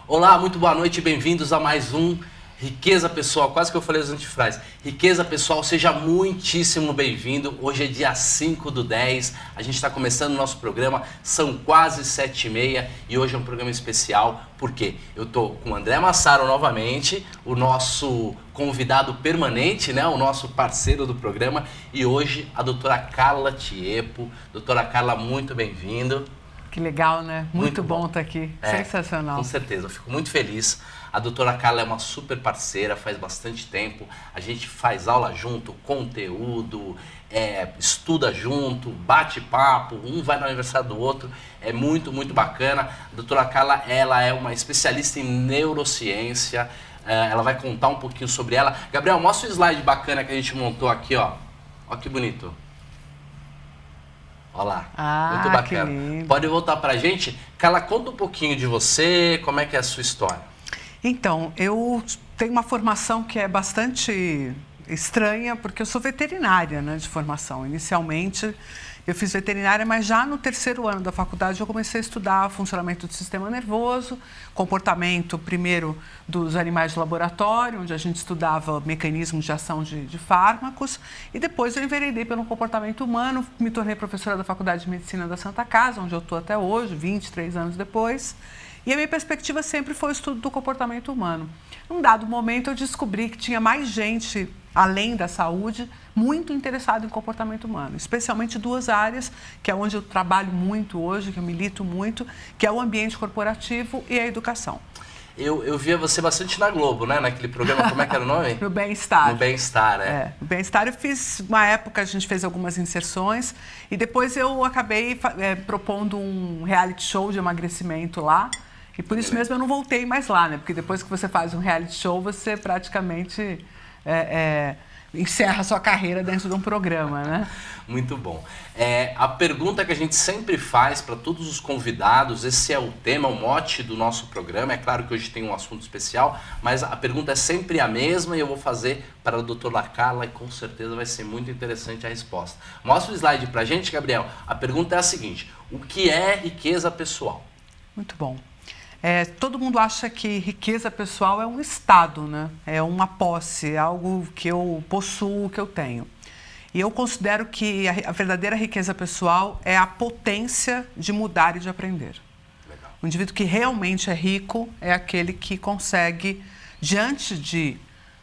Olá, muito boa noite, bem-vindos a mais um Riqueza Pessoal, quase que eu falei as antifrases. Riqueza Pessoal, seja muitíssimo bem-vindo. Hoje é dia 5/10, a gente está começando o nosso programa, são quase 7h30 e hoje é um programa especial, porque eu estou com o André Massaro novamente, o nosso convidado permanente, né, o nosso parceiro do programa, e hoje a doutora Carla Tiepo. Doutora Carla, muito bem-vindo. Que legal, né? Muito bom estar aqui. Sensacional. Com certeza, eu fico muito feliz. A doutora Carla é uma super parceira, faz bastante tempo. A gente faz aula junto, conteúdo, estuda junto, bate papo, um vai no aniversário do outro. É muito, muito bacana. A doutora Carla, ela é uma especialista em neurociência. Ela vai contar um pouquinho sobre ela. Gabriel, mostra o slide bacana que a gente montou aqui, ó. Olha que bonito. Olha lá, muito bacana. Pode voltar pra gente? Carla, conta um pouquinho de você, como é que é a sua história? Então, eu tenho uma formação que é bastante estranha, porque eu sou veterinária, né, de formação. Inicialmente, eu fiz veterinária, mas já no terceiro ano da faculdade eu comecei a estudar funcionamento do sistema nervoso, comportamento, primeiro, dos animais de laboratório, onde a gente estudava mecanismos de ação de fármacos, e depois eu enveredei pelo comportamento humano, me tornei professora da Faculdade de Medicina da Santa Casa, onde eu estou até hoje, 23 anos depois. E a minha perspectiva sempre foi o estudo do comportamento humano. Num dado momento, eu descobri que tinha mais gente, além da saúde, muito interessada em comportamento humano. Especialmente duas áreas, que é onde eu trabalho muito hoje, que eu milito muito, que é o ambiente corporativo e a educação. Eu via você bastante na Globo, né? Naquele programa, como é que era o nome? No Bem-Estar. No Bem-Estar, é. No Bem-Estar eu fiz, uma época a gente fez algumas inserções e depois eu acabei propondo um reality show de emagrecimento lá. E por isso mesmo eu não voltei mais lá, né? Porque depois que você faz um reality show, você praticamente encerra a sua carreira dentro de um programa, né? Muito bom. A pergunta que a gente sempre faz para todos os convidados, esse é o tema, o mote do nosso programa. É claro que hoje tem um assunto especial, mas a pergunta é sempre a mesma e eu vou fazer para a doutora Carla e com certeza vai ser muito interessante a resposta. Mostra o slide para a gente, Gabriel. A pergunta é a seguinte: o que é riqueza pessoal? Muito bom. Todo mundo acha que riqueza pessoal é um estado, né? É uma posse, é algo que eu possuo, que eu tenho. E eu considero que a verdadeira riqueza pessoal é a potência de mudar e de aprender. Legal. O indivíduo que realmente é rico é aquele que consegue, diante de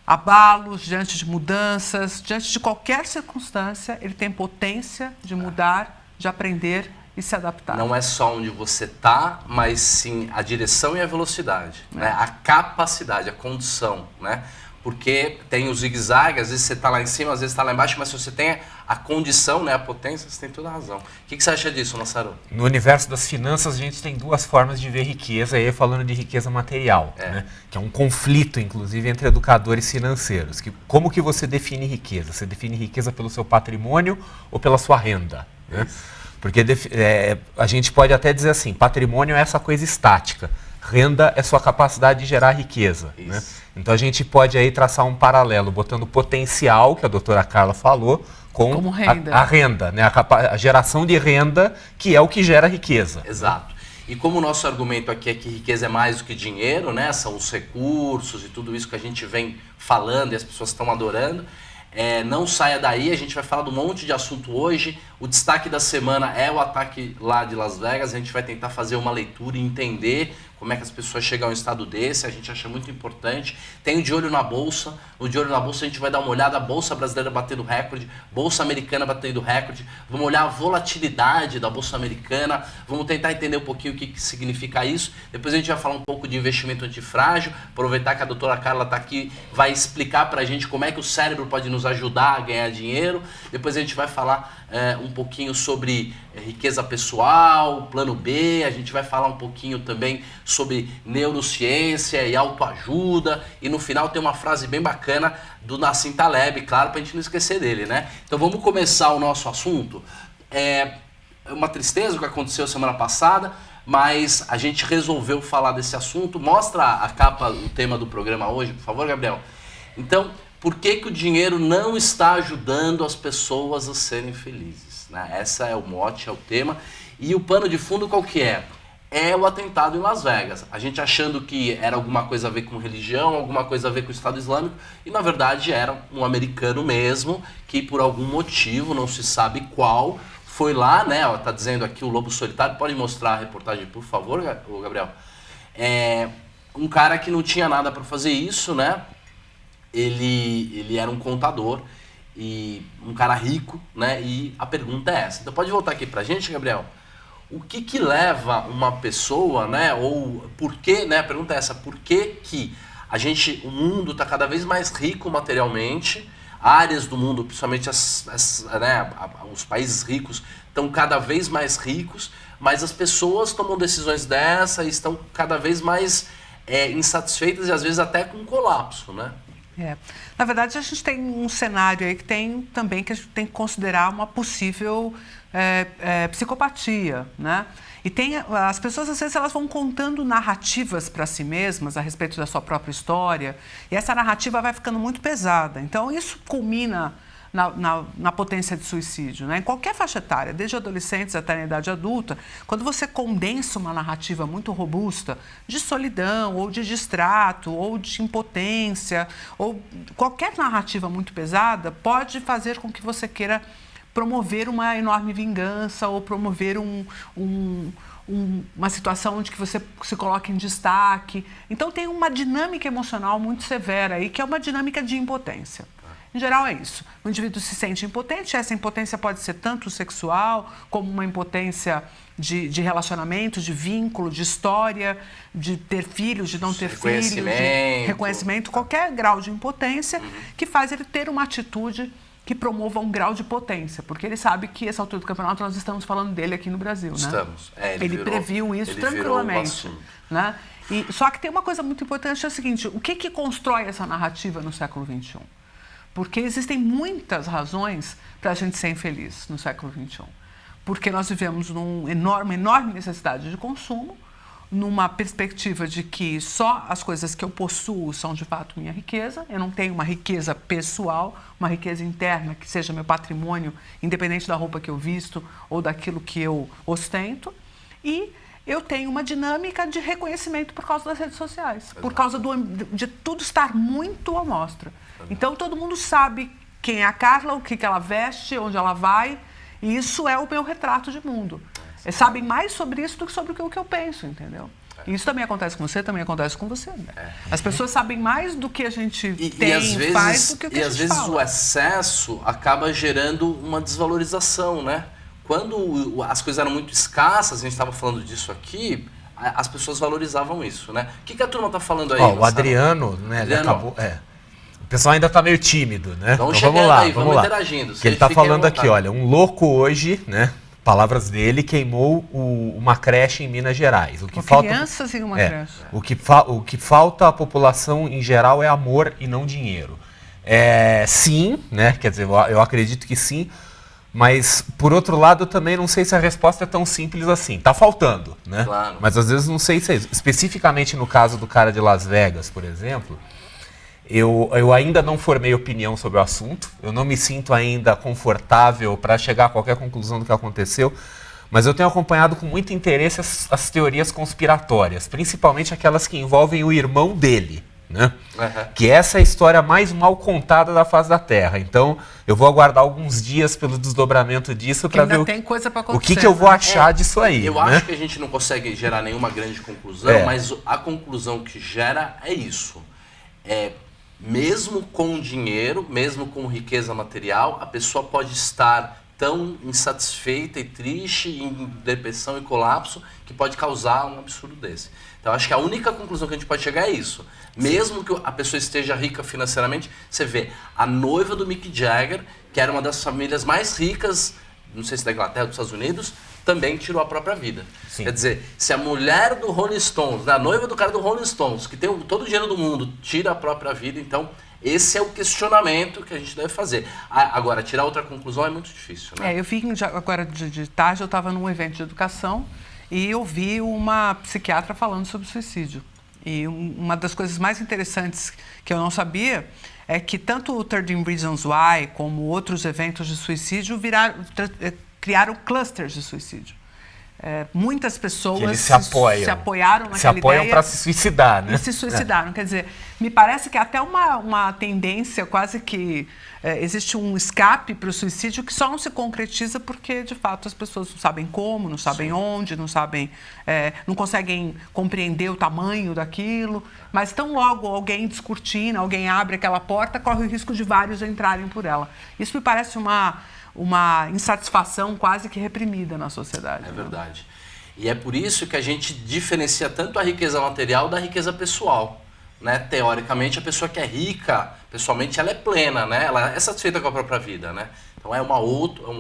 abalos, diante de mudanças, diante de qualquer circunstância, ele tem potência de mudar, de aprender e se adaptar. Não é só onde você está, mas sim a direção e a velocidade, né? A capacidade, a condição, né? Porque tem o zigue-zague, às vezes você está lá em cima, às vezes está lá embaixo, mas se você tem a condição, né, a potência, você tem toda a razão. O que você acha disso, Massaro? No universo das finanças, a gente tem duas formas de ver riqueza, aí falando de riqueza material, né? Que é um conflito, inclusive, entre educadores financeiros. Como que você define riqueza? Você define riqueza pelo seu patrimônio ou pela sua renda, né? Porque a gente pode até dizer assim, patrimônio é essa coisa estática, renda é sua capacidade de gerar riqueza, né? Então a gente pode aí traçar um paralelo, botando o potencial, que a doutora Carla falou, com renda. A renda, né? A geração de renda, que é o que gera riqueza. Exato. E como o nosso argumento aqui é que riqueza é mais do que dinheiro, né? São os recursos e tudo isso que a gente vem falando e as pessoas estão adorando. Não saia daí, a gente vai falar de um monte de assunto hoje. O destaque da semana é o ataque lá de Las Vegas. A gente vai tentar fazer uma leitura e entender como é que as pessoas chegam a um estado desse. A gente acha muito importante. Tem o De Olho na Bolsa. O De Olho na Bolsa a gente vai dar uma olhada. A Bolsa brasileira batendo recorde, Bolsa americana batendo recorde. Vamos olhar a volatilidade da Bolsa americana. Vamos tentar entender um pouquinho o que significa isso. Depois a gente vai falar um pouco de investimento antifrágil. Aproveitar que a doutora Carla está aqui, vai explicar para a gente como é que o cérebro pode nos ajudar a ganhar dinheiro. Depois a gente vai falar um pouquinho sobre riqueza pessoal, plano B. A gente vai falar um pouquinho também sobre neurociência e autoajuda. E no final tem uma frase bem bacana do Nassim Taleb, claro, para a gente não esquecer dele, né? Então vamos começar o nosso assunto. É uma tristeza o que aconteceu semana passada, mas a gente resolveu falar desse assunto. Mostra a capa, o tema do programa hoje, por favor, Gabriel. Então, por que o dinheiro não está ajudando as pessoas a serem felizes, né? Essa é o mote, é o tema. E o pano de fundo qual que é? é o atentado em Las Vegas. A gente achando que era alguma coisa a ver com religião, alguma coisa a ver com o Estado Islâmico, e na verdade era um americano mesmo, que por algum motivo, não se sabe qual, foi lá, né? Ó, tá dizendo aqui o Lobo Solitário, pode mostrar a reportagem, por favor, Gabriel? Um cara que não tinha nada para fazer isso, né? Ele era um contador, e um cara rico, né? E a pergunta é essa. Então pode voltar aqui pra gente, Gabriel? O que leva uma pessoa, né, ou por que, né, a pergunta é essa, por que o mundo está cada vez mais rico materialmente, áreas do mundo, principalmente os países ricos, estão cada vez mais ricos, mas as pessoas tomam decisões dessa e estão cada vez mais insatisfeitas e às vezes até com colapso, né? Na verdade, a gente tem um cenário aí que tem também que a gente tem que considerar uma possível psicopatia, né? E as pessoas, às vezes, elas vão contando narrativas para si mesmas a respeito da sua própria história, e essa narrativa vai ficando muito pesada. Então, isso culmina na potência de suicídio, né? Em qualquer faixa etária, desde adolescentes até na idade adulta, quando você condensa uma narrativa muito robusta de solidão, ou de distrato, ou de impotência, ou qualquer narrativa muito pesada, pode fazer com que você queira promover uma enorme vingança ou promover uma situação onde que você se coloca em destaque. Então, tem uma dinâmica emocional muito severa aí, que é uma dinâmica de impotência. Em geral, é isso. O indivíduo se sente impotente. Essa impotência pode ser tanto sexual, como uma impotência de relacionamento, de vínculo, de história, de ter filhos, de não ter filhos, de reconhecimento, qualquer grau de impotência que faz ele ter uma atitude que promova um grau de potência, porque ele sabe que essa altura do campeonato nós estamos falando dele aqui no Brasil, né? Estamos. Ele previu isso tranquilamente, né? Só que tem uma coisa muito importante, é o seguinte: o que constrói essa narrativa no século XXI? Porque existem muitas razões para a gente ser infeliz no século XXI. Porque nós vivemos numa enorme necessidade de consumo, numa perspectiva de que só as coisas que eu possuo são de fato minha riqueza. Eu não tenho uma riqueza pessoal, uma riqueza interna que seja meu patrimônio, independente da roupa que eu visto ou daquilo que eu ostento. E eu tenho uma dinâmica de reconhecimento por causa das redes sociais, por causa de tudo estar muito à mostra. Então, todo mundo sabe quem é a Carla, o que ela veste, onde ela vai, e isso é o meu retrato de mundo. Sabem mais sobre isso do que sobre o que eu penso, entendeu? E isso também acontece com você, também acontece com você. Né? As pessoas sabem mais do que a gente faz do que o que a gente fala. E às vezes o excesso acaba gerando uma desvalorização, né? Quando as coisas eram muito escassas, a gente estava falando disso aqui, as pessoas valorizavam isso, né? O que a turma está falando aí? O Adriano, né? Adriano, acabou, o pessoal ainda está meio tímido, né? Então vamos lá, vamos interagindo. Que ele está falando aqui, olha, um louco hoje, né? Palavras dele, queimou uma creche em Minas Gerais. O que falta, crianças em uma creche. O que falta à população em geral é amor e não dinheiro. Sim, né? Quer dizer, eu acredito que sim. Mas, por outro lado, eu também não sei se a resposta é tão simples assim. Tá faltando, né? Claro. Mas às vezes não sei se é isso. Especificamente no caso do cara de Las Vegas, por exemplo, eu ainda não formei opinião sobre o assunto. Eu não me sinto ainda confortável para chegar a qualquer conclusão do que aconteceu. Mas eu tenho acompanhado com muito interesse as teorias conspiratórias, principalmente aquelas que envolvem o irmão dele. Né? Que essa é a história mais mal contada da face da Terra. Então, eu vou aguardar alguns dias pelo desdobramento disso para ver o que eu vou achar disso aí. Eu acho que a gente não consegue gerar nenhuma grande conclusão, mas a conclusão que gera é isso. Mesmo com dinheiro, mesmo com riqueza material, a pessoa pode estar tão insatisfeita e triste, em depressão e colapso, que pode causar um absurdo desse. Então, acho que a única conclusão que a gente pode chegar é isso. Mesmo que a pessoa esteja rica financeiramente, você vê a noiva do Mick Jagger, que era uma das famílias mais ricas, não sei se da Inglaterra ou dos Estados Unidos, também tirou a própria vida. Sim. Quer dizer, se a mulher do Rolling Stones, a noiva do cara do Rolling Stones, que tem todo o dinheiro do mundo, tira a própria vida, então esse é o questionamento que a gente deve fazer. Agora, tirar outra conclusão é muito difícil, né? Eu vi agora de tarde, eu estava num evento de educação e eu vi uma psiquiatra falando sobre suicídio. E uma das coisas mais interessantes que eu não sabia é que tanto o 13 Reasons Why como outros eventos de suicídio criaram clusters de suicídio. muitas pessoas eles se apoiaram naquela se apoiam ideia para se suicidar, né? E se suicidaram. Quer dizer, me parece que até uma tendência quase que existe um escape para o suicídio que só não se concretiza porque, de fato, as pessoas não sabem como, não sabem onde, não sabem, não conseguem compreender o tamanho daquilo. Mas tão logo alguém descortina, alguém abre aquela porta, corre o risco de vários entrarem por ela. Isso me parece uma insatisfação quase que reprimida na sociedade. É verdade. E é por isso que a gente diferencia tanto a riqueza material da riqueza pessoal. Né? Teoricamente, a pessoa que é rica, pessoalmente, ela é plena, né? Ela é satisfeita com a própria vida. Né? Então é um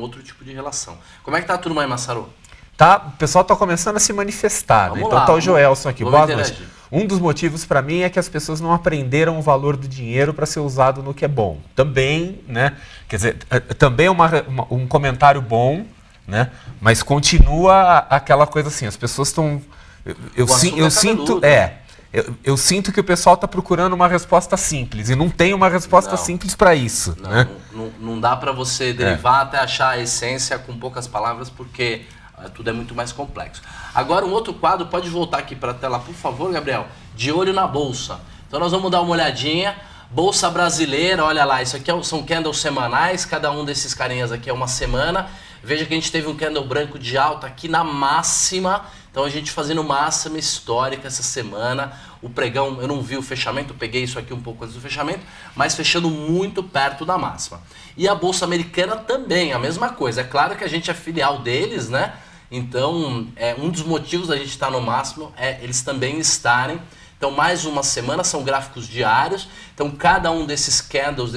outro tipo de relação. Como é que tá a turma aí, Massaro? Tá, o pessoal está começando a se manifestar. Né? Então tá o Joelson aqui. Boa noite. Um dos motivos para mim é que as pessoas não aprenderam o valor do dinheiro para ser usado no que é bom. Também, né? Quer dizer, também é um comentário bom, né? Mas continua aquela coisa assim, as pessoas estão... Eu sinto que o pessoal está procurando uma resposta simples e não tem uma resposta simples para isso. Não, né? não dá para você derivar até achar a essência com poucas palavras, porque tudo é muito mais complexo. Agora, um outro quadro, pode voltar aqui para a tela, por favor, Gabriel? De olho na bolsa. Então nós vamos dar uma olhadinha. Bolsa brasileira, olha lá, isso aqui são candles semanais, cada um desses carinhas aqui é uma semana. Veja que a gente teve um candle branco de alta aqui na máxima. Então a gente fazendo máxima histórica essa semana. O pregão, eu não vi o fechamento, eu peguei isso aqui um pouco antes do fechamento, mas fechando muito perto da máxima. E a Bolsa Americana também, a mesma coisa. É claro que a gente é filial deles, né? Então, um dos motivos da gente estar no máximo é eles também estarem. Então, mais uma semana, são gráficos diários. Então, cada um desses candles,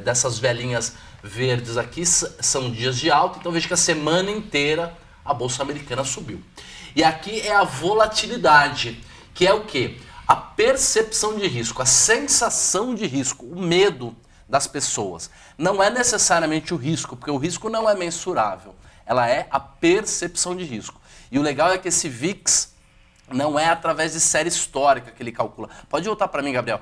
dessas velinhas verdes aqui, são dias de alta. Então, veja que a semana inteira a Bolsa Americana subiu. E aqui é a volatilidade, que é o quê? A percepção de risco, a sensação de risco, o medo das pessoas. Não é necessariamente o risco, porque o risco não é mensurável. Ela é a percepção de risco. E o legal é que esse VIX não é através de série histórica que ele calcula. Pode voltar para mim, Gabriel.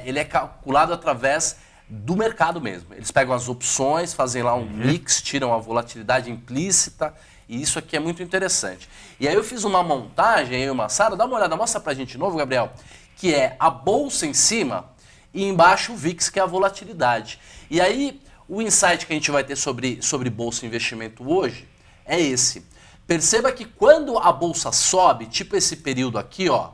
Ele é calculado através do mercado mesmo. Eles pegam as opções, fazem lá um mix, tiram a volatilidade implícita, e isso aqui é muito interessante. E aí eu fiz uma montagem, eu e o Massaro, dá uma olhada, mostra pra gente de novo, Gabriel, que é a bolsa em cima e embaixo o VIX, que é a volatilidade. E aí o insight que a gente vai ter sobre bolsa e investimento hoje é esse. Perceba que quando a bolsa sobe, tipo esse período aqui, ó,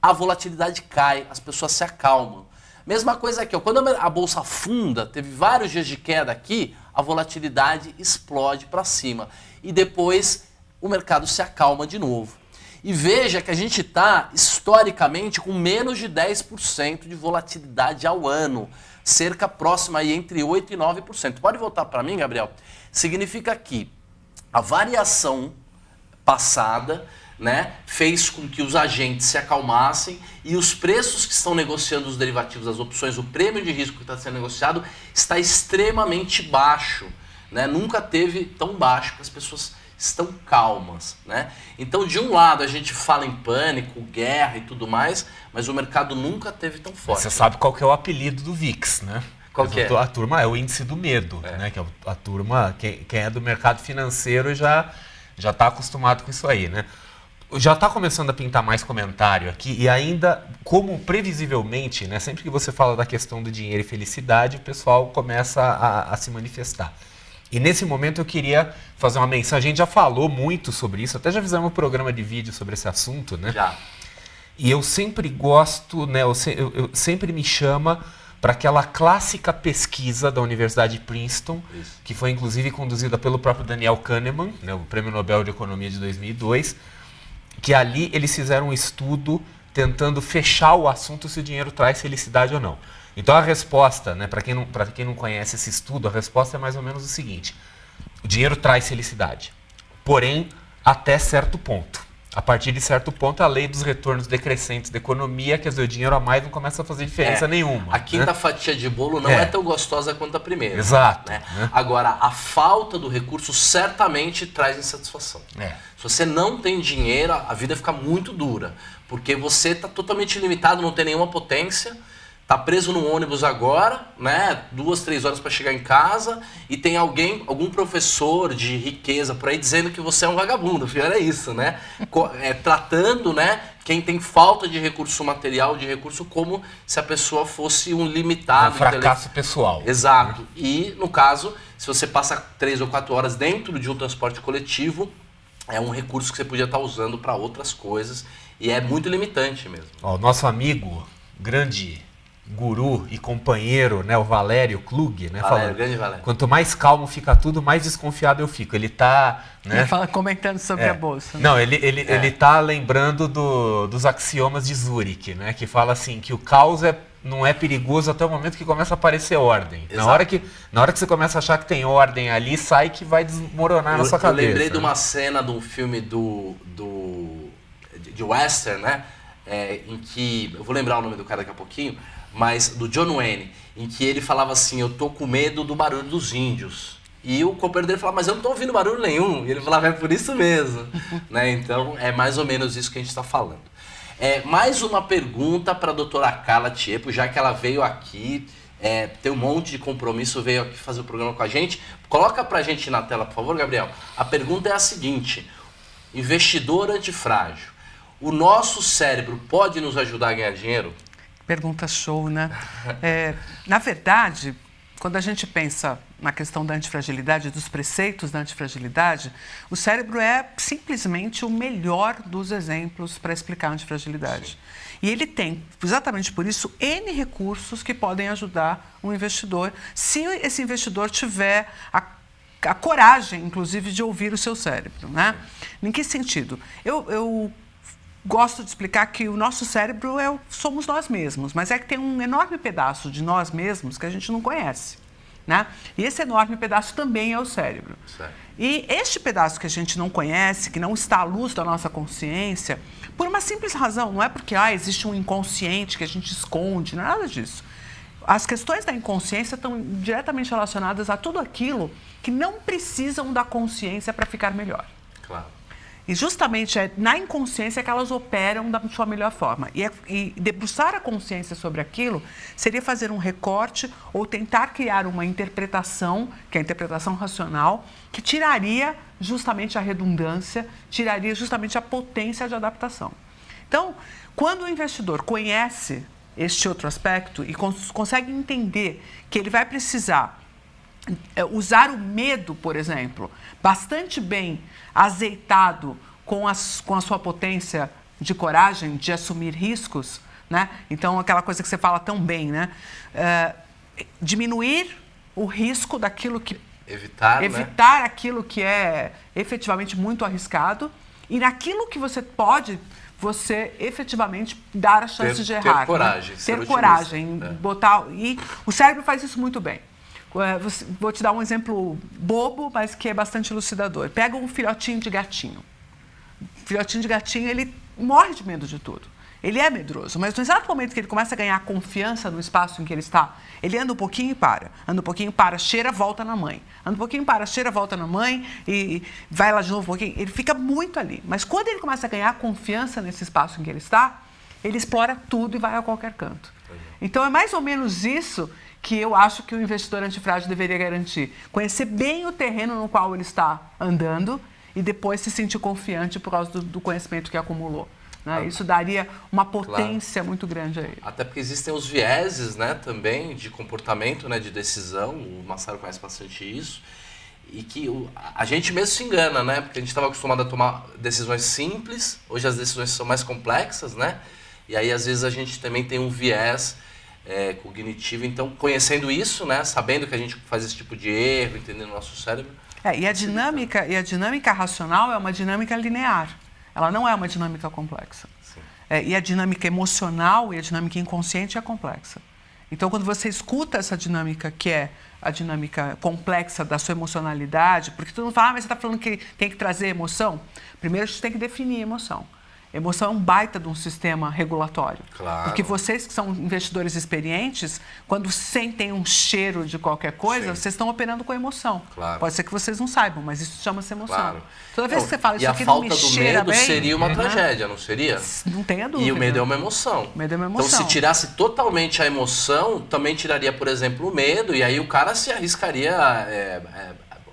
a volatilidade cai, as pessoas se acalmam. Mesma coisa aqui, ó, quando a bolsa afunda, teve vários dias de queda aqui, a volatilidade explode para cima. E depois o mercado se acalma de novo. E veja que a gente está, historicamente, com menos de 10% de volatilidade ao ano. Cerca próxima aí entre 8% e 9%. Pode voltar para mim, Gabriel? Significa que a variação passada, né, fez com que os agentes se acalmassem e os preços que estão negociando os derivativos, as opções, o prêmio de risco que está sendo negociado está extremamente baixo. Né? Nunca teve tão baixo, que as pessoas estão calmas. Né? Então, de um lado, a gente fala em pânico, guerra e tudo mais, mas o mercado nunca teve tão forte. Você sabe qual que é o apelido do VIX, né? Qual que é? A turma é o índice do medo, né? Que é a turma, quem é do mercado financeiro já está acostumado com isso aí, né? Já está começando a pintar mais comentário aqui e ainda, como previsivelmente, né, sempre que você fala da questão do dinheiro e felicidade, o pessoal começa a se manifestar. E nesse momento eu queria fazer uma menção, a gente já falou muito sobre isso, até já fizemos um programa de vídeo sobre esse assunto, né? Já. E eu sempre gosto, né, eu sempre me chama para aquela clássica pesquisa da Universidade de Princeton, que foi inclusive conduzida pelo próprio Daniel Kahneman, né, o Prêmio Nobel de Economia de 2002, que ali eles fizeram um estudo tentando fechar o assunto se o dinheiro traz felicidade ou não. Então a resposta, né, para quem não conhece esse estudo, a resposta é mais ou menos o seguinte: o dinheiro traz felicidade, porém até certo ponto. A partir de certo ponto, a lei dos retornos decrescentes da economia, quer dizer, o dinheiro a mais não começa a fazer diferença nenhuma. A quinta fatia de bolo não é tão gostosa quanto a primeira. Exato. Né? Agora, a falta do recurso certamente traz insatisfação. Se você não tem dinheiro, a vida fica muito dura, porque você está totalmente limitado, não tem nenhuma potência, tá preso no ônibus agora, né? 2, 3 horas para chegar em casa e tem algum professor de riqueza por aí dizendo que você é um vagabundo. Pior é isso, né? Tratando, né, quem tem falta de recurso material, de recurso, como se a pessoa fosse um limitado. Um fracasso pessoal. Exato. E, no caso, se você passa 3 ou 4 horas dentro de um transporte coletivo, é um recurso que você podia estar usando para outras coisas e é muito limitante mesmo. Ó, o nosso amigo, grande guru e companheiro, né, o Valério Klug, né, Valério, grande Valério. Quanto mais calmo fica tudo, mais desconfiado eu fico. Ele tá, né? Comentando sobre a bolsa. Né? Não, ele tá lembrando dos axiomas de Zurich, né, que fala assim que o caos não é perigoso até o momento que começa a aparecer ordem. Na hora que você começa a achar que tem ordem ali, sai que vai desmoronar na sua cabeça. Eu lembrei de uma cena de um filme de western, né, em que eu vou lembrar o nome do cara daqui a pouquinho, mas do John Wayne, em que ele falava assim, eu tô com medo do barulho dos índios. E o companheiro dele falava, mas eu não tô ouvindo barulho nenhum. E ele falava, é por isso mesmo. Né? Então, é mais ou menos isso que a gente está falando. Mais uma pergunta para a doutora Carla Tiepo, já que ela veio aqui, tem um monte de compromisso, veio aqui fazer o programa com a gente. Coloca pra gente na tela, por favor, Gabriel. A pergunta é a seguinte, investidor antifrágil, o nosso cérebro pode nos ajudar a ganhar dinheiro? Pergunta show, né? Na verdade, quando a gente pensa na questão da antifragilidade, dos preceitos da antifragilidade, o cérebro é simplesmente o melhor dos exemplos para explicar a antifragilidade. Sim. E ele tem, exatamente por isso, N recursos que podem ajudar um investidor, se esse investidor tiver a coragem, inclusive, de ouvir o seu cérebro, né? Em que sentido? Eu gosto de explicar que o nosso cérebro somos nós mesmos, mas é que tem um enorme pedaço de nós mesmos que a gente não conhece, né? E esse enorme pedaço também é o cérebro. Certo. E este pedaço que a gente não conhece, que não está à luz da nossa consciência, por uma simples razão, não é porque existe um inconsciente que a gente esconde, não é nada disso. As questões da inconsciência estão diretamente relacionadas a tudo aquilo que não precisam da consciência para ficar melhor. Claro. E justamente é na inconsciência que elas operam da sua melhor forma. E debruçar a consciência sobre aquilo seria fazer um recorte ou tentar criar uma interpretação, que é a interpretação racional, que tiraria justamente a redundância, tiraria justamente a potência de adaptação. Então, quando o investidor conhece este outro aspecto e consegue entender que ele vai precisar usar o medo, por exemplo, bastante bem azeitado com a sua potência de coragem, de assumir riscos, né? Então, aquela coisa que você fala tão bem, né? Diminuir o risco daquilo que... Evitar, né? Aquilo que é efetivamente muito arriscado e naquilo que você pode... você efetivamente dar a chance de errar. Ter coragem. Né? Ter coragem. E o cérebro faz isso muito bem. Vou te dar um exemplo bobo, mas que é bastante elucidador. Pega um filhotinho de gatinho. O filhotinho de gatinho, ele morre de medo de tudo. Ele é medroso, mas no exato momento que ele começa a ganhar confiança no espaço em que ele está, ele anda um pouquinho e para. Anda um pouquinho, para, cheira, volta na mãe. Anda um pouquinho, para, cheira, volta na mãe e vai lá de novo um pouquinho. Ele fica muito ali. Mas quando ele começa a ganhar confiança nesse espaço em que ele está, ele explora tudo e vai a qualquer canto. Então, é mais ou menos isso que eu acho que o investidor antifrágil deveria garantir. Conhecer bem o terreno no qual ele está andando e depois se sentir confiante por causa do conhecimento que acumulou. Né? Isso daria uma potência muito grande a ele. Até porque existem os vieses, né, também de comportamento, né, de decisão. O Massaro conhece bastante isso. E que a gente mesmo se engana, né? Porque a gente estava acostumado a tomar decisões simples. Hoje as decisões são mais complexas, né? E aí, às vezes, a gente também tem um viés cognitivo. Então, conhecendo isso, né, sabendo que a gente faz esse tipo de erro, entendendo o nosso cérebro... E a dinâmica racional é uma dinâmica linear. Ela não é uma dinâmica complexa. E a dinâmica emocional e a dinâmica inconsciente é complexa. Então, quando você escuta essa dinâmica, que é a dinâmica complexa da sua emocionalidade, porque todo mundo fala, mas você está falando que tem que trazer emoção? Primeiro, a gente tem que definir emoção. Emoção é um baita de um sistema regulatório. Claro. Porque vocês que são investidores experientes, quando sentem um cheiro de qualquer coisa, Sim. vocês estão operando com emoção. Claro. Pode ser que vocês não saibam, mas isso chama-se emoção. Claro. Toda vez que você fala, isso aqui a não falta me do cheira medo bem... seria uma tragédia, não seria? Não tenha dúvida. E o medo é uma emoção. O medo é uma Então, emoção. se tirasse totalmente a emoção, também tiraria, por exemplo, o medo, e aí o cara se arriscaria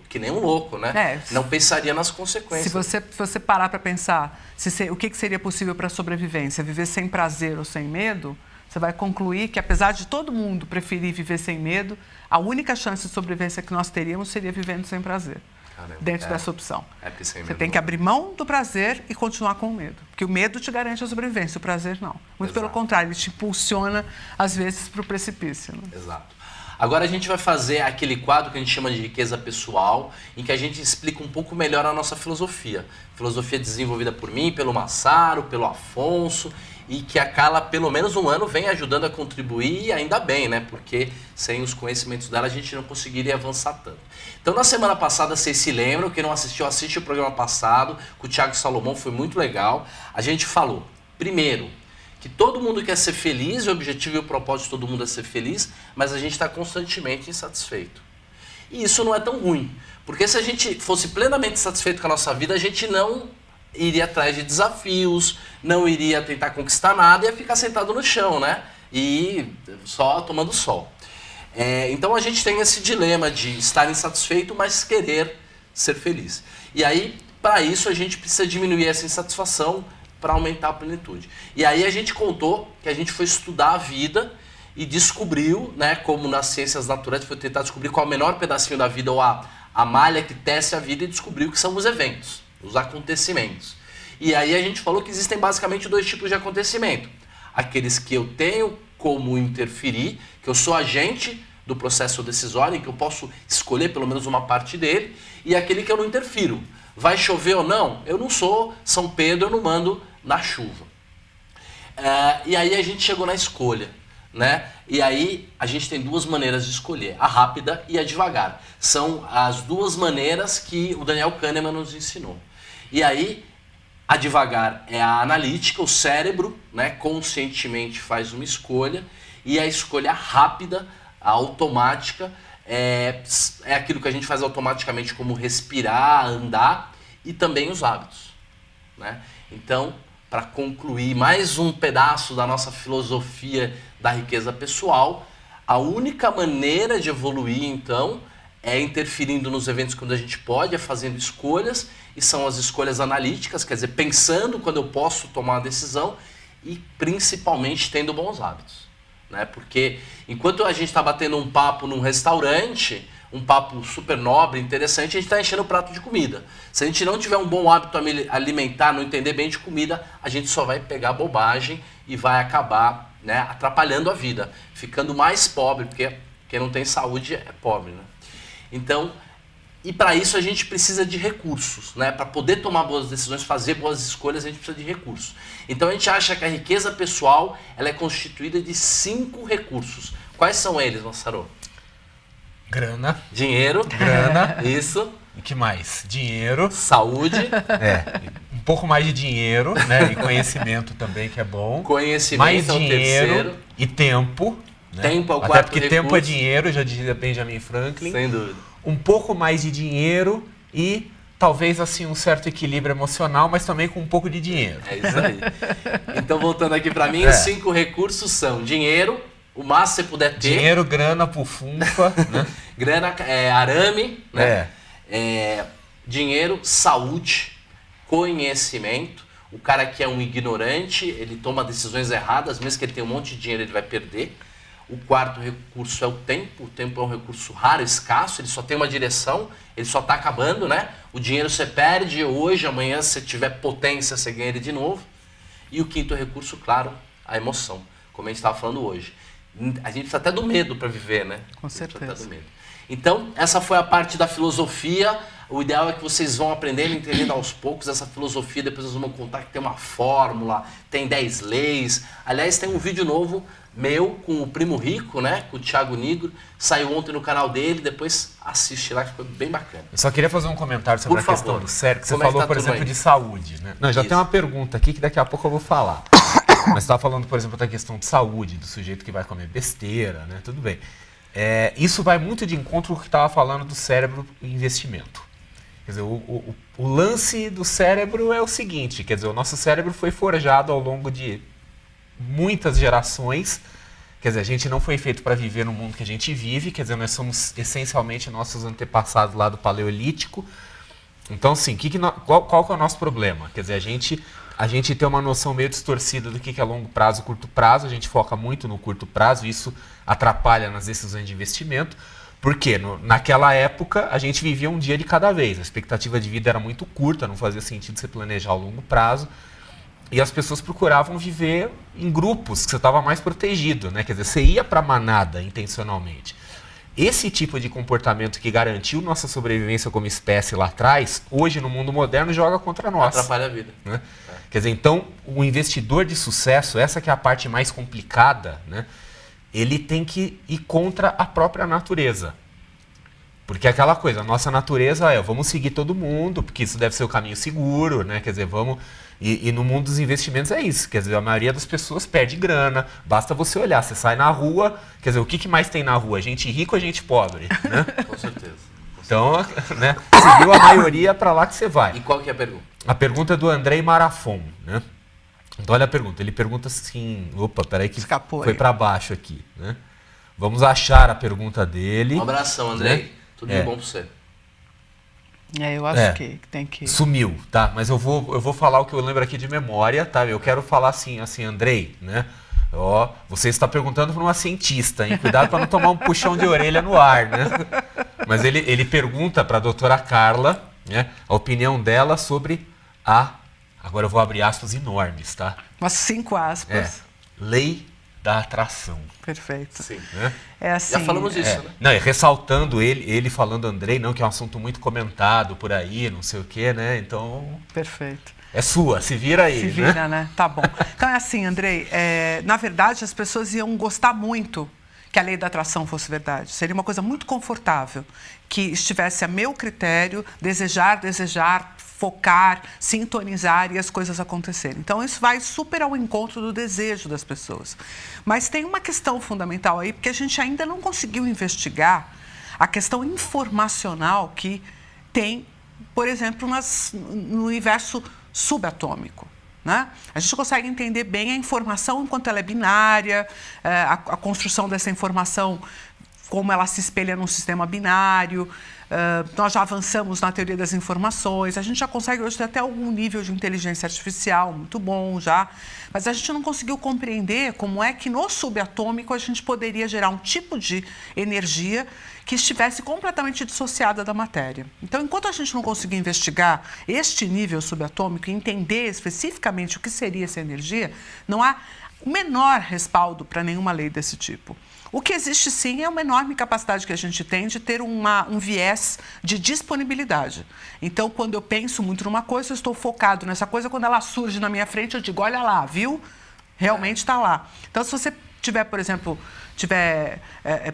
que nem um louco, né? Não pensaria nas consequências. Se você parar para pensar o que seria possível para a sobrevivência, viver sem prazer ou sem medo, você vai concluir que, apesar de todo mundo preferir viver sem medo, a única chance de sobrevivência que nós teríamos seria vivendo sem prazer. Caramba, dentro dessa opção. Porque sem você medo tem que abrir mão do prazer e continuar com o medo. Porque o medo te garante a sobrevivência, o prazer não. Muito pelo contrário, ele te impulsiona, às vezes, para o precipício. Né? Exato. Agora a gente vai fazer aquele quadro que a gente chama de riqueza pessoal, em que a gente explica um pouco melhor a nossa filosofia. Filosofia desenvolvida por mim, pelo Massaro, pelo Afonso, e que a Carla, pelo menos um ano, vem ajudando a contribuir, e ainda bem, né? Porque sem os conhecimentos dela a gente não conseguiria avançar tanto. Então, na semana passada, vocês se lembram, quem não assistiu, assiste o programa passado, com o Thiago Salomão, foi muito legal. A gente falou, primeiro, que todo mundo quer ser feliz, o objetivo e o propósito de todo mundo é ser feliz, mas a gente está constantemente insatisfeito. E isso não é tão ruim, porque se a gente fosse plenamente satisfeito com a nossa vida, a gente não iria atrás de desafios, não iria tentar conquistar nada, ia ficar sentado no chão, né? E só tomando sol. Então a gente tem esse dilema de estar insatisfeito, mas querer ser feliz. E aí, para isso, a gente precisa diminuir essa insatisfação para aumentar a plenitude. E aí a gente contou que a gente foi estudar a vida e descobriu, né, como nas ciências naturais, foi tentar descobrir qual é o menor pedacinho da vida ou a malha que tece a vida, e descobriu que são os eventos, os acontecimentos. E aí a gente falou que existem basicamente dois tipos de acontecimento. Aqueles que eu tenho como interferir, que eu sou agente do processo decisório, em que eu posso escolher pelo menos uma parte dele, e aquele que eu não interfiro. Vai chover ou não? Eu não sou São Pedro, eu não mando na chuva. E aí a gente chegou na escolha, né? E aí a gente tem duas maneiras de escolher, a rápida e a devagar. São as duas maneiras que o Daniel Kahneman nos ensinou. E aí, a devagar é a analítica, o cérebro, né, conscientemente faz uma escolha, e a escolha rápida, a automática, é aquilo que a gente faz automaticamente, como respirar, andar, e também os hábitos, né? Então, para concluir mais um pedaço da nossa filosofia da riqueza pessoal, a única maneira de evoluir, então, é interferindo nos eventos quando a gente pode, é fazendo escolhas, e são as escolhas analíticas, quer dizer, pensando quando eu posso tomar uma decisão, e principalmente tendo bons hábitos, né? Porque enquanto a gente está batendo um papo num restaurante, um papo super nobre, interessante, a gente está enchendo o prato de comida. Se a gente não tiver um bom hábito alimentar, não entender bem de comida, a gente só vai pegar bobagem e vai acabar, né, atrapalhando a vida, ficando mais pobre, porque quem não tem saúde é pobre, né? Então, e para isso a gente precisa de recursos, né? Para poder tomar boas decisões, fazer boas escolhas, a gente precisa de recursos. Então a gente acha que a riqueza pessoal ela é constituída de 5 recursos. Quais são eles, Massaro? Grana. Dinheiro. Grana. Isso. E que mais? Dinheiro. Saúde. Um pouco mais de dinheiro, né? E conhecimento também, que é bom. Conhecimento mais é o dinheiro terceiro. E tempo. Né? Tempo é o Até quarto porque recurso. tempo é dinheiro, já dizia Benjamin Franklin. Sem dúvida. Um pouco mais de dinheiro e talvez assim um certo equilíbrio emocional, mas também com um pouco de dinheiro. É isso aí. Então, voltando aqui para mim, os 5 recursos são dinheiro, o máximo que você puder ter. Dinheiro, grana, pufunfa, né? Grana, arame, né? Dinheiro, saúde, conhecimento. O cara que é um ignorante, ele toma decisões erradas, mesmo que ele tenha um monte de dinheiro, ele vai perder. O quarto recurso é o tempo. O tempo é um recurso raro, escasso, ele só tem uma direção, ele só está acabando, né? O dinheiro você perde hoje, amanhã, se tiver potência, você ganha ele de novo. E o quinto recurso, claro, a emoção, como a gente estava falando hoje. A gente precisa até do medo para viver, né? Com certeza. Então, essa foi a parte da filosofia. O ideal é que vocês vão aprendendo, entendendo aos poucos essa filosofia. Depois vocês vão contar que tem uma fórmula, tem 10 leis. Aliás, tem um vídeo novo meu com o Primo Rico, né? Com o Thiago Nigro. Saiu ontem no canal dele. Depois assiste lá, que ficou bem bacana. Eu só queria fazer um comentário sobre a questão do cérebro. Que você Como é que falou, tá por tudo exemplo, aí? de saúde, né? Não, já tem uma pergunta aqui que daqui a pouco eu vou falar. Mas você estava falando, por exemplo, da questão de saúde, do sujeito que vai comer besteira, né? Tudo bem. Isso vai muito de encontro com o que estava falando do cérebro e investimento. Quer dizer, o lance do cérebro é o seguinte, quer dizer, o nosso cérebro foi forjado ao longo de muitas gerações. Quer dizer, a gente não foi feito para viver no mundo que a gente vive, quer dizer, nós somos essencialmente nossos antepassados lá do Paleolítico. Então, assim, qual que é o nosso problema? Quer dizer, a gente tem uma noção meio distorcida do que é longo prazo e curto prazo, a gente foca muito no curto prazo, isso atrapalha nas decisões de investimento, porque naquela época a gente vivia um dia de cada vez, a expectativa de vida era muito curta, não fazia sentido você planejar o longo prazo, e as pessoas procuravam viver em grupos, que você estava mais protegido, né? Quer dizer, você ia para a manada intencionalmente. Esse tipo de comportamento que garantiu nossa sobrevivência como espécie lá atrás, hoje no mundo moderno joga contra nós. Atrapalha a vida. Né? Quer dizer, então, o investidor de sucesso, essa que é a parte mais complicada, né? Ele tem que ir contra a própria natureza. Porque é aquela coisa, a nossa natureza vamos seguir todo mundo, porque isso deve ser o caminho seguro, né? Quer dizer, vamos... E no mundo dos investimentos é isso, quer dizer, a maioria das pessoas perde grana, basta você olhar, você sai na rua, quer dizer, o que mais tem na rua? Gente rica ou gente pobre? Né? Com certeza. Então, né, seguiu a maioria para lá que você vai. E qual que é a pergunta? A pergunta é do Andrei Marafon, né? Então olha a pergunta, ele pergunta assim, opa, peraí que Escapou foi aí. para baixo aqui, né? Vamos achar a pergunta dele. Um abração, Andrei. Né? Tudo de bom para você. Eu acho que tem que... Sumiu, tá? Mas eu vou falar o que eu lembro aqui de memória, tá? Eu quero falar assim, Andrei, né? Ó, você está perguntando para uma cientista, hein? Cuidado para não tomar um puxão de orelha no ar, né? Mas ele pergunta para a doutora Carla, né, a opinião dela sobre agora eu vou abrir aspas enormes, tá? Umas 5 aspas. Lei da atração. Perfeito. Sim. Né? É assim, Já falamos disso, né? Não, e ressaltando ele falando Andrei, não, que é um assunto muito comentado por aí, não sei o quê, né? Então, Perfeito. é sua, se vira aí. Se vira, né? Tá bom. Então é assim, Andrei, na verdade as pessoas iam gostar muito que a lei da atração fosse verdade. Seria uma coisa muito confortável, que estivesse a meu critério, desejar, focar, sintonizar e as coisas acontecerem. Então, isso vai super ao encontro do desejo das pessoas. Mas tem uma questão fundamental aí, porque a gente ainda não conseguiu investigar a questão informacional que tem, por exemplo, no universo subatômico. Né? A gente consegue entender bem a informação enquanto ela é binária, a construção dessa informação, como ela se espelha num sistema binário. Nós já avançamos na teoria das informações, a gente já consegue hoje ter até algum nível de inteligência artificial muito bom já, mas a gente não conseguiu compreender como é que no subatômico a gente poderia gerar um tipo de energia que estivesse completamente dissociada da matéria. Então, enquanto a gente não conseguir investigar este nível subatômico e entender especificamente o que seria essa energia, não há o menor respaldo para nenhuma lei desse tipo. O que existe, sim, é uma enorme capacidade que a gente tem de ter um viés de disponibilidade. Então, quando eu penso muito numa coisa, eu estou focado nessa coisa, quando ela surge na minha frente, eu digo, olha lá, viu? Realmente está lá. Então, se você tiver, por exemplo,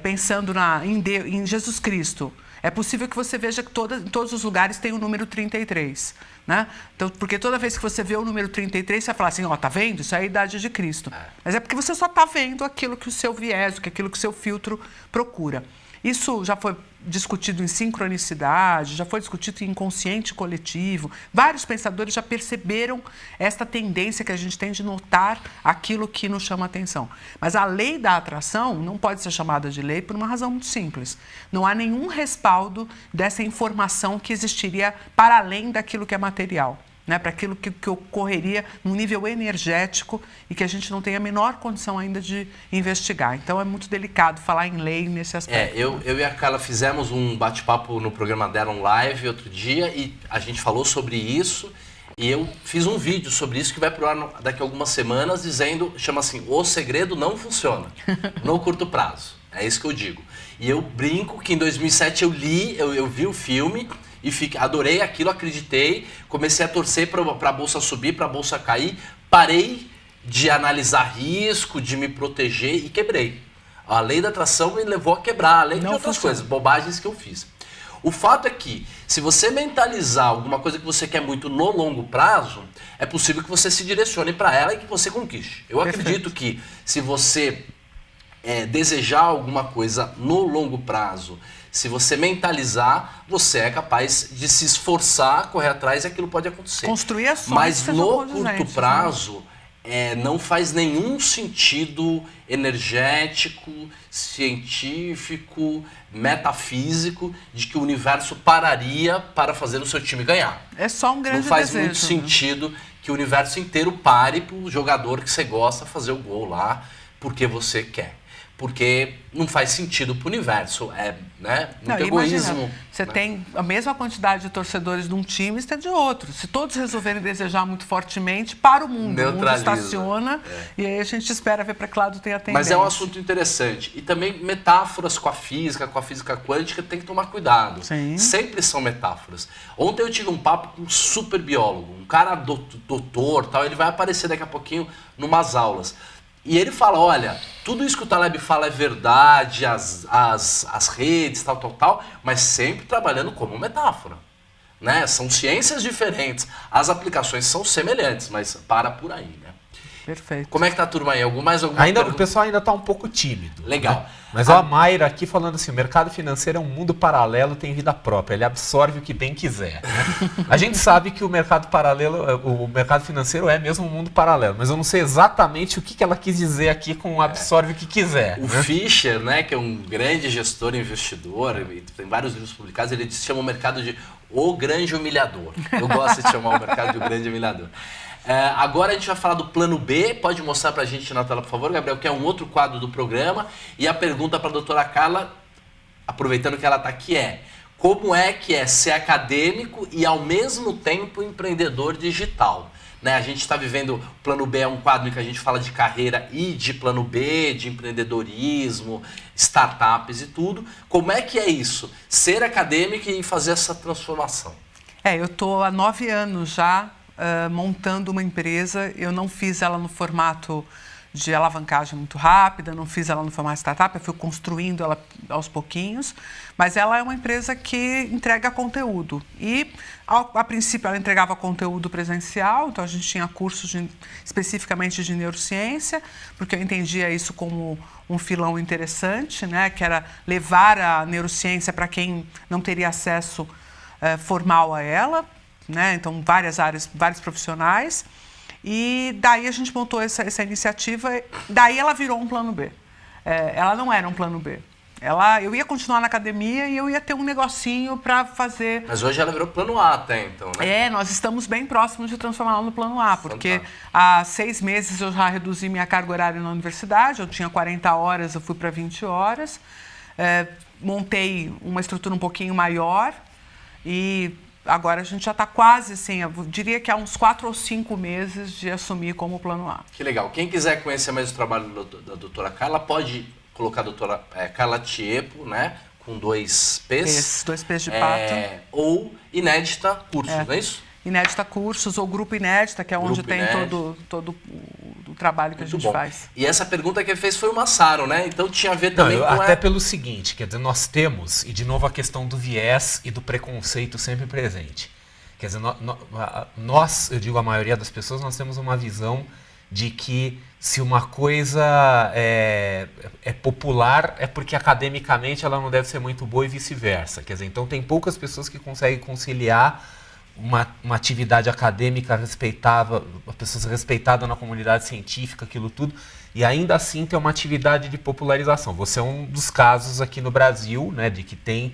pensando em Jesus Cristo, é possível que você veja que em todos os lugares tem o número 33. Né? Então, porque toda vez que você vê o número 33, você vai falar assim, tá vendo? Isso é a idade de Cristo. Mas é porque você só está vendo aquilo que o seu viés, aquilo que o seu filtro procura. Isso já foi discutido em sincronicidade, já foi discutido em inconsciente coletivo. Vários pensadores já perceberam esta tendência que a gente tem de notar aquilo que nos chama a atenção. Mas a lei da atração não pode ser chamada de lei por uma razão muito simples. Não há nenhum respaldo dessa informação que existiria para além daquilo que é material. Né, para aquilo que ocorreria num nível energético e que a gente não tem a menor condição ainda de investigar. Então, é muito delicado falar em lei nesse aspecto. Eu e a Carla fizemos um bate-papo no programa dela, um live, outro dia, e a gente falou sobre isso, e eu fiz um vídeo sobre isso que vai pro ar daqui a algumas semanas, chama assim, o segredo não funciona no curto prazo. É isso que eu digo. E eu brinco que em 2007 eu vi o filme, E adorei aquilo, acreditei, comecei a torcer para a bolsa subir, para a bolsa cair, parei de analisar risco, de me proteger e quebrei. A lei da atração me levou a quebrar, além de outras coisas, bobagens que eu fiz. O fato é que, se você mentalizar alguma coisa que você quer muito no longo prazo, é possível que você se direcione para ela e que você conquiste. Eu acredito que, se você desejar alguma coisa no longo prazo, se você mentalizar, você é capaz de se esforçar, correr atrás e aquilo pode acontecer. Construir ações. Mas no curto prazo, não faz nenhum sentido energético, científico, metafísico de que o universo pararia para fazer o seu time ganhar. É só um grande desejo. Não faz muito sentido que o universo inteiro pare para o jogador que você gosta fazer o gol lá porque você quer. Porque não faz sentido para o universo, muito egoísmo. Imagina, você tem a mesma quantidade de torcedores de um time e de outro. Se todos resolverem desejar muito fortemente, para o mundo. O mundo estaciona e aí a gente espera ver para que lado tem a tendência. Mas é um assunto interessante. E também metáforas com a física quântica, tem que tomar cuidado. Sim. Sempre são metáforas. Ontem eu tive um papo com um super biólogo, um cara doutor, tal, ele vai aparecer daqui a pouquinho numas aulas. E ele fala, olha, tudo isso que o Taleb fala é verdade, as redes, tal, mas sempre trabalhando como metáfora. Né? São ciências diferentes, as aplicações são semelhantes, mas para por aí, né? Perfeito. Como é que tá a turma aí? Mais alguma pergunta? O pergunta? pessoal ainda está um pouco tímido. Legal. Né? Mas a Mayra aqui falando assim, o mercado financeiro é um mundo paralelo, tem vida própria, ele absorve o que bem quiser. Né? A gente sabe que o mercado financeiro é mesmo um mundo paralelo, mas eu não sei exatamente o que ela quis dizer aqui com absorve o que quiser. O Fischer, né, que é um grande gestor e investidor, tem vários livros publicados, ele chama o mercado de o grande humilhador. Eu gosto de chamar o mercado de o grande humilhador. Agora a gente vai falar do plano B. Pode mostrar pra gente na tela, por favor, Gabriel, que é um outro quadro do programa. E a pergunta para a doutora Carla, aproveitando que ela está aqui, como é que é ser acadêmico e ao mesmo tempo empreendedor digital? Né? A gente está vivendo, o plano B é um quadro em que a gente fala de carreira e de plano B, de empreendedorismo, startups e tudo. Como é que é isso? Ser acadêmico e fazer essa transformação? Eu estou há 9 anos já montando uma empresa. Eu não fiz ela no formato de alavancagem muito rápida, não fiz ela no formato startup, eu fui construindo ela aos pouquinhos, mas ela é uma empresa que entrega conteúdo. E, a princípio, ela entregava conteúdo presencial, então a gente tinha cursos especificamente de neurociência, porque eu entendia isso como um filão interessante, né, que era levar a neurociência para quem não teria acesso formal a ela, né, então várias áreas, vários profissionais. E daí a gente montou essa iniciativa, daí ela virou um plano B. Ela não era um plano B. Eu ia continuar na academia e eu ia ter um negocinho para fazer... Mas hoje ela virou plano A até então, né? Nós estamos bem próximos de transformá-la no plano A, porque há 6 meses eu já reduzi minha carga horária na universidade, eu tinha 40 horas, eu fui para 20 horas, montei uma estrutura um pouquinho maior e... Agora a gente já está quase assim, eu diria que há uns 4 ou 5 meses de assumir como plano A. Que legal. Quem quiser conhecer mais o trabalho da doutora Carla, pode colocar a doutora Carla Tiepo, né? Com 2 P's. 2 P's de pato. Ou Inédita Cursos, não é isso? Inédita Cursos ou Grupo Inédita, que é onde tem todo o trabalho que a gente faz. E essa pergunta que ele fez foi o Massaro, né? Então tinha a ver também com... Até pelo seguinte, quer dizer, nós temos, e de novo a questão do viés e do preconceito sempre presente. Quer dizer, nós, eu digo a maioria das pessoas, nós temos uma visão de que se uma coisa é popular é porque academicamente ela não deve ser muito boa e vice-versa. Quer dizer, então tem poucas pessoas que conseguem conciliar uma atividade acadêmica respeitável, pessoas respeitadas na comunidade científica, aquilo tudo, e ainda assim ter uma atividade de popularização. Você é um dos casos aqui no Brasil, né, de que tem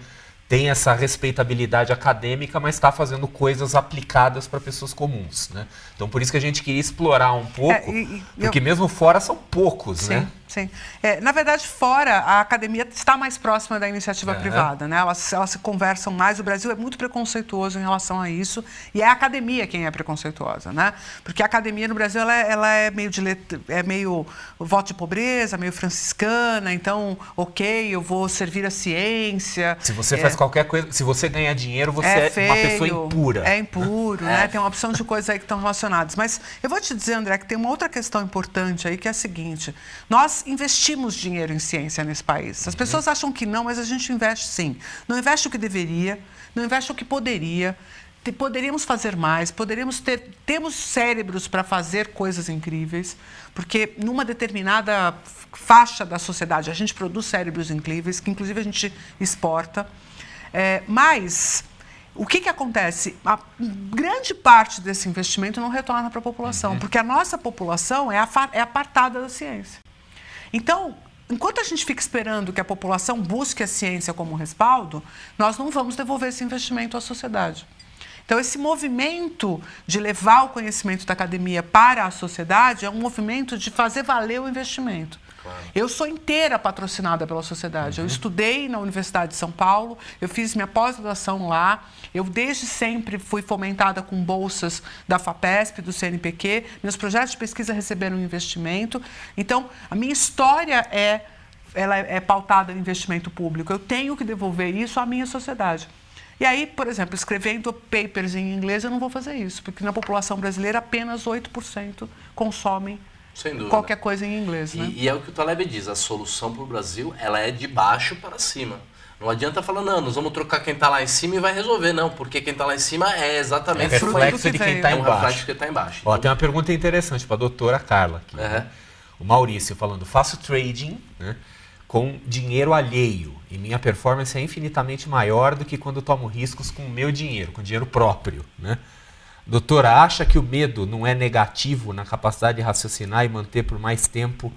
essa respeitabilidade acadêmica, mas está fazendo coisas aplicadas para pessoas comuns, né? Então, por isso que a gente queria explorar um pouco, porque mesmo fora são poucos, sim, né? Sim. Na verdade, fora, a academia está mais próxima da iniciativa privada, né? Elas se conversam mais. O Brasil é muito preconceituoso em relação a isso, e é a academia quem é preconceituosa, né? Porque a academia no Brasil ela é meio voto de pobreza, meio franciscana, então, ok, eu vou servir a ciência. Se você faz qualquer coisa, se você ganhar dinheiro, você é é feio, uma pessoa impura. É impuro, né? Tem uma opção de coisas aí que estão relacionadas. Mas eu vou te dizer, André, que tem uma outra questão importante aí, que é a seguinte. Nós investimos dinheiro em ciência nesse país. As pessoas acham que não, mas a gente investe sim. Não investe o que deveria, não investe o que poderia. Poderíamos fazer mais, temos cérebros para fazer coisas incríveis, porque numa determinada faixa da sociedade a gente produz cérebros incríveis, que inclusive a gente exporta. Mas o que acontece? A grande parte desse investimento não retorna para a população, porque a nossa população é apartada da ciência. Então, enquanto a gente fica esperando que a população busque a ciência como respaldo, nós não vamos devolver esse investimento à sociedade. Então, esse movimento de levar o conhecimento da academia para a sociedade é um movimento de fazer valer o investimento. Claro. Eu sou inteira patrocinada pela sociedade. Eu estudei na Universidade de São Paulo, eu fiz minha pós-graduação lá, eu desde sempre fui fomentada com bolsas da FAPESP, do CNPq, meus projetos de pesquisa receberam investimento. Então, a minha história ela é pautada no investimento público. Eu tenho que devolver isso à minha sociedade. E aí, por exemplo, escrevendo papers em inglês, eu não vou fazer isso, porque na população brasileira apenas 8% consomem qualquer coisa em inglês. Né? E é o que o Taleb diz, a solução para o Brasil ela é de baixo para cima. Não adianta falar, não, nós vamos trocar quem está lá em cima e vai resolver. Não, porque quem está lá em cima é exatamente o reflexo de quem está embaixo. É um reflexo de quem está embaixo. Ó, tem uma pergunta interessante para a doutora Carla aqui. Né? O Maurício falando, faço trading, né, com dinheiro alheio e minha performance é infinitamente maior do que quando tomo riscos com o meu dinheiro, com dinheiro próprio. Né? Doutora, acha que o medo não é negativo na capacidade de raciocinar e manter por mais tempo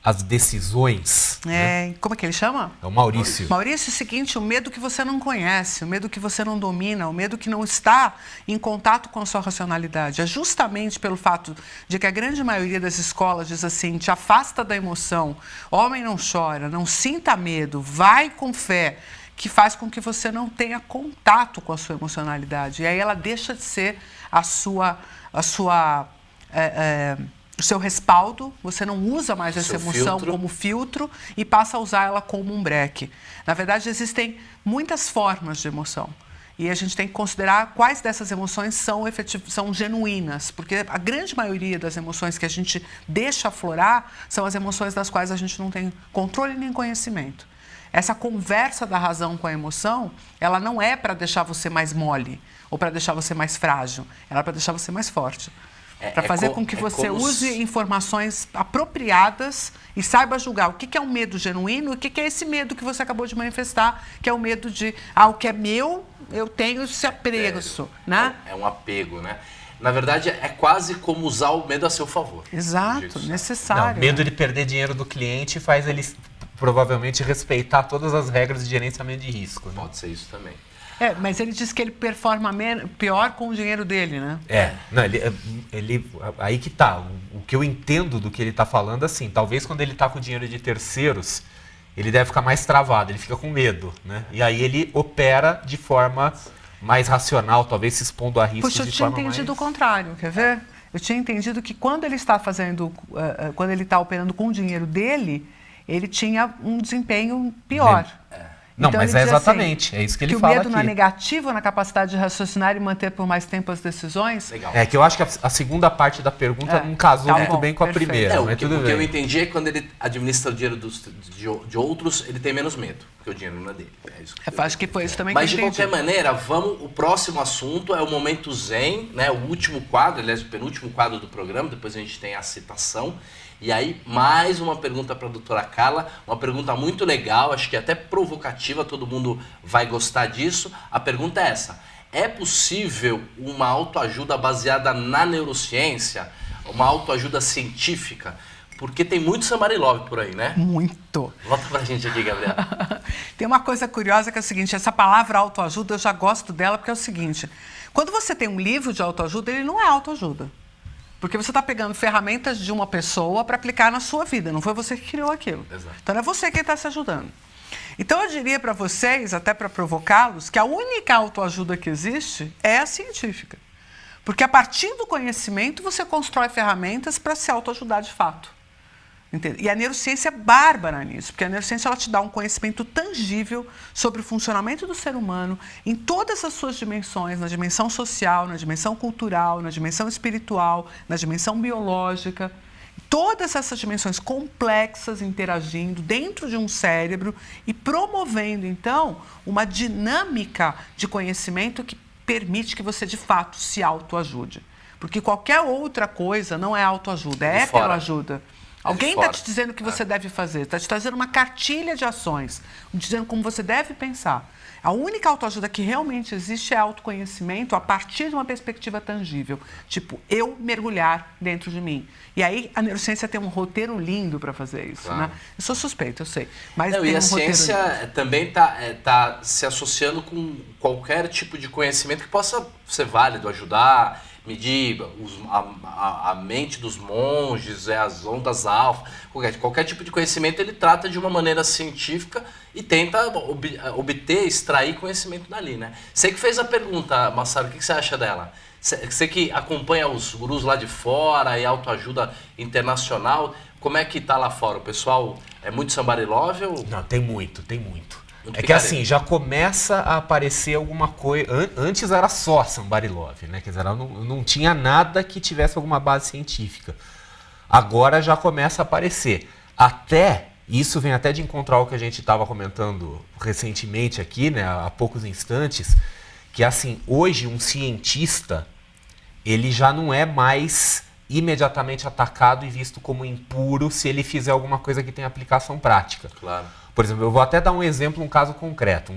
as decisões? Né? Como é que ele chama? É o Maurício. Maurício, é o seguinte, o medo que você não conhece, o medo que você não domina, o medo que não está em contato com a sua racionalidade. É justamente pelo fato de que a grande maioria das escolas diz assim, te afasta da emoção, homem não chora, não sinta medo, vai com fé, que faz com que você não tenha contato com a sua emocionalidade. E aí ela deixa de ser o seu respaldo, você não usa mais essa emoção como filtro e passa a usar ela como um breque. Na verdade, existem muitas formas de emoção. E a gente tem que considerar quais dessas emoções são genuínas, porque a grande maioria das emoções que a gente deixa aflorar são as emoções das quais a gente não tem controle nem conhecimento. Essa conversa da razão com a emoção, ela não é para deixar você mais mole ou para deixar você mais frágil, ela é para deixar você mais forte. Para fazer com que você use informações apropriadas e saiba julgar o que é um medo genuíno e o que é esse medo que você acabou de manifestar, que é o medo de, o que é meu, eu tenho esse apreço. Né? É um apego, né? Na verdade, é quase como usar o medo a seu favor. Exato, necessário. Não, medo de perder dinheiro do cliente faz ele provavelmente respeitar todas as regras de gerenciamento de risco. Né? Pode ser isso também. Mas ele diz que ele performa pior com o dinheiro dele, né? Não, ele aí que tá. O que eu entendo do que ele está falando, assim, talvez quando ele está com dinheiro de terceiros, ele deve ficar mais travado, ele fica com medo, né? E aí ele opera de forma mais racional, talvez se expondo a riscos de forma mais... Puxa, eu tinha entendido o contrário, quer ver? Eu tinha entendido que quando ele está quando ele está operando com o dinheiro dele, ele tinha um desempenho pior. Não, então, mas é exatamente, assim, é isso que ele fala aqui. Que o medo não é negativo na capacidade de raciocinar e manter por mais tempo as decisões? Legal. É que eu acho que a segunda parte da pergunta não casou muito bem com a primeira. O que eu entendi é que quando ele administra o dinheiro de outros, ele tem menos medo, porque o dinheiro não é dele. É isso que acho que foi isso também mas que eu entendi. Mas de qualquer maneira, o próximo assunto é o Momento Zen, né? O último quadro, aliás, o penúltimo quadro do programa, depois a gente tem a citação. E aí, mais uma pergunta para a doutora Carla, uma pergunta muito legal, acho que até provocativa, todo mundo vai gostar disso. A pergunta é essa: é possível uma autoajuda baseada na neurociência, uma autoajuda científica? Porque tem muito somebody love por aí, né? Muito. Volta pra gente aqui, Gabriela. Tem uma coisa curiosa que é o seguinte, essa palavra autoajuda, eu já gosto dela porque é o seguinte, quando você tem um livro de autoajuda, ele não é autoajuda. Porque você está pegando ferramentas de uma pessoa para aplicar na sua vida, não foi você que criou aquilo. Exato. Então, é você quem está se ajudando. Então, eu diria para vocês, até para provocá-los, que a única autoajuda que existe é a científica. Porque a partir do conhecimento, você constrói ferramentas para se autoajudar de fato. Entende? E a neurociência é bárbara nisso, porque a neurociência ela te dá um conhecimento tangível sobre o funcionamento do ser humano em todas as suas dimensões, na dimensão social, na dimensão cultural, na dimensão espiritual, na dimensão biológica. Todas essas dimensões complexas interagindo dentro de um cérebro e promovendo, então, uma dinâmica de conhecimento que permite que você, de fato, se autoajude. Porque qualquer outra coisa não é autoajuda, é heteroajuda. Alguém está te dizendo o que você deve fazer, está te trazendo uma cartilha de ações, dizendo como você deve pensar. A única autoajuda que realmente existe é autoconhecimento a partir de uma perspectiva tangível. Tipo, eu mergulhar dentro de mim. E aí a neurociência tem um roteiro lindo para fazer isso. Claro. Né? Eu sou suspeita, eu sei. Mas não, tem e a ciência também está se associando com qualquer tipo de conhecimento que possa ser válido, ajudar, medir a mente dos monges, as ondas alfa, qualquer tipo de conhecimento ele trata de uma maneira científica e tenta obter, extrair conhecimento dali, né? Você que fez a pergunta, Massaro, o que você acha dela? Você que acompanha os gurus lá de fora e autoajuda internacional, como é que tá lá fora? O pessoal é muito somebody love ou... Não, tem muito. É que assim, já começa a aparecer alguma coisa. Antes era só somebody love, né? Quer dizer, não tinha nada que tivesse alguma base científica. Agora já começa a aparecer. Isso vem até de encontrar o que a gente estava comentando recentemente aqui, né? Há poucos instantes, que assim, hoje um cientista, ele já não é mais imediatamente atacado e visto como impuro se ele fizer alguma coisa que tem aplicação prática. Claro. Por exemplo, eu vou até dar um exemplo, um caso concreto,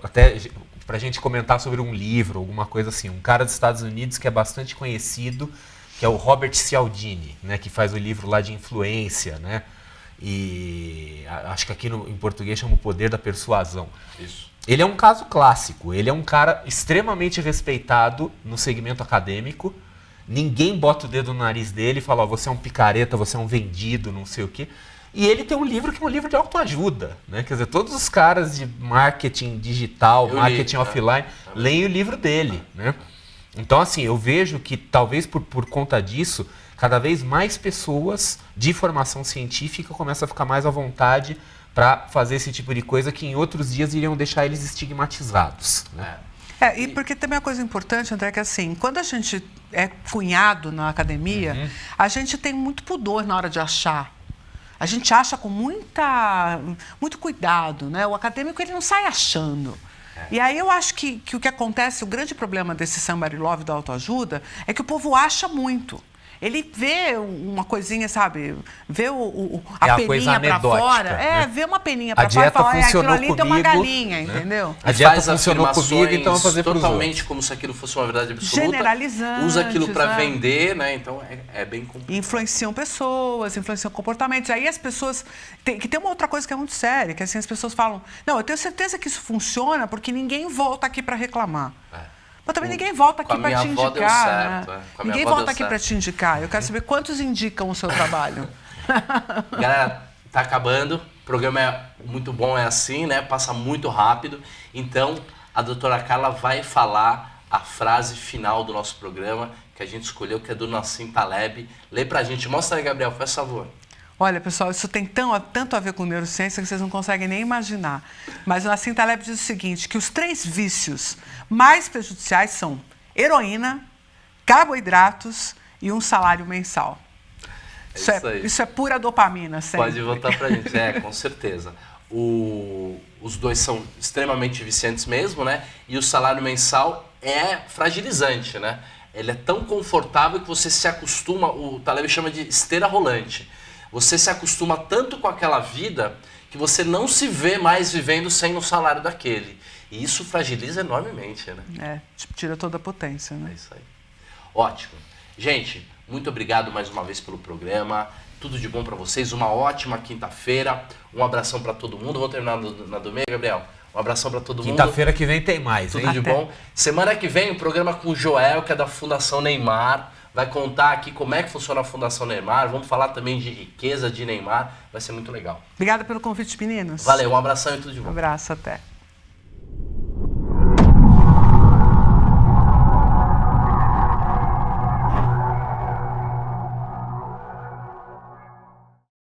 até para a gente comentar sobre um livro, alguma coisa assim. Um cara dos Estados Unidos que é bastante conhecido, que é o Robert Cialdini, né, que faz o livro lá de influência, né? E acho que aqui em português chama O Poder da Persuasão. Isso. Ele é um caso clássico, ele é um cara extremamente respeitado no segmento acadêmico. Ninguém bota o dedo no nariz dele e fala, você é um picareta, você é um vendido, não sei o quê. E ele tem um livro que é um livro de autoajuda, né? Quer dizer, todos os caras de marketing digital, marketing offline, leem o livro dele, né? Então, assim, eu vejo que talvez por conta disso, cada vez mais pessoas de formação científica começam a ficar mais à vontade para fazer esse tipo de coisa que em outros dias iriam deixar eles estigmatizados, né? E porque também uma coisa importante, André, que assim, quando a gente é cunhado na academia, a gente tem muito pudor na hora de achar. A gente acha com muito cuidado, né? O acadêmico ele não sai achando. E aí eu acho que o que acontece, o grande problema desse somebody love da autoajuda é que o povo acha muito. Ele vê uma coisinha, sabe? Vê a peninha pra fora. Né? Vê uma peninha pra fora e fala, aquilo ali tem uma galinha, né? Entendeu? A dieta funcionou comigo, então eu vou fazer totalmente como se aquilo fosse uma verdade absoluta. Generalizando. Usa aquilo para vender, né? Então é bem complicado. Influenciam pessoas, influenciam comportamentos. Aí as pessoas... Tem uma outra coisa que é muito séria, que assim, as pessoas falam, não, eu tenho certeza que isso funciona porque ninguém volta aqui para reclamar. Mas também ninguém volta aqui para te indicar. Né? Ninguém volta aqui para te indicar. Eu quero saber quantos indicam o seu trabalho. Galera, tá acabando. O programa é muito bom, é assim, né? Passa muito rápido. Então, a doutora Carla vai falar a frase final do nosso programa, que a gente escolheu, que é do Nassim Taleb. Lê pra gente. Mostra aí, Gabriel, faz favor. Olha, pessoal, isso tem tanto a ver com neurociência que vocês não conseguem nem imaginar. Mas o Nassim Taleb diz o seguinte, que os 3 vícios mais prejudiciais são heroína, carboidratos e um salário mensal. Isso é pura dopamina, sempre. Pode voltar pra gente, com certeza. Os dois são extremamente viciantes mesmo, né? E o salário mensal é fragilizante, né? Ele é tão confortável que você se acostuma, o Taleb chama de esteira rolante. Você se acostuma tanto com aquela vida que você não se vê mais vivendo sem o salário daquele. E isso fragiliza enormemente, né? Tira toda a potência, né? É isso aí. Ótimo. Gente, muito obrigado mais uma vez pelo programa. Tudo de bom para vocês. Uma ótima quinta-feira. Um abração para todo mundo. Vamos terminar na do meio, Gabriel? Um abração para todo mundo. Quinta-feira que vem tem mais, hein? Tudo de bom. Semana que vem, o programa com o Joel, que é da Fundação Neymar. Vai contar aqui como é que funciona a Fundação Neymar. Vamos falar também de riqueza de Neymar. Vai ser muito legal. Obrigada pelo convite, meninos. Valeu, um abração e tudo de bom. Um abraço, até.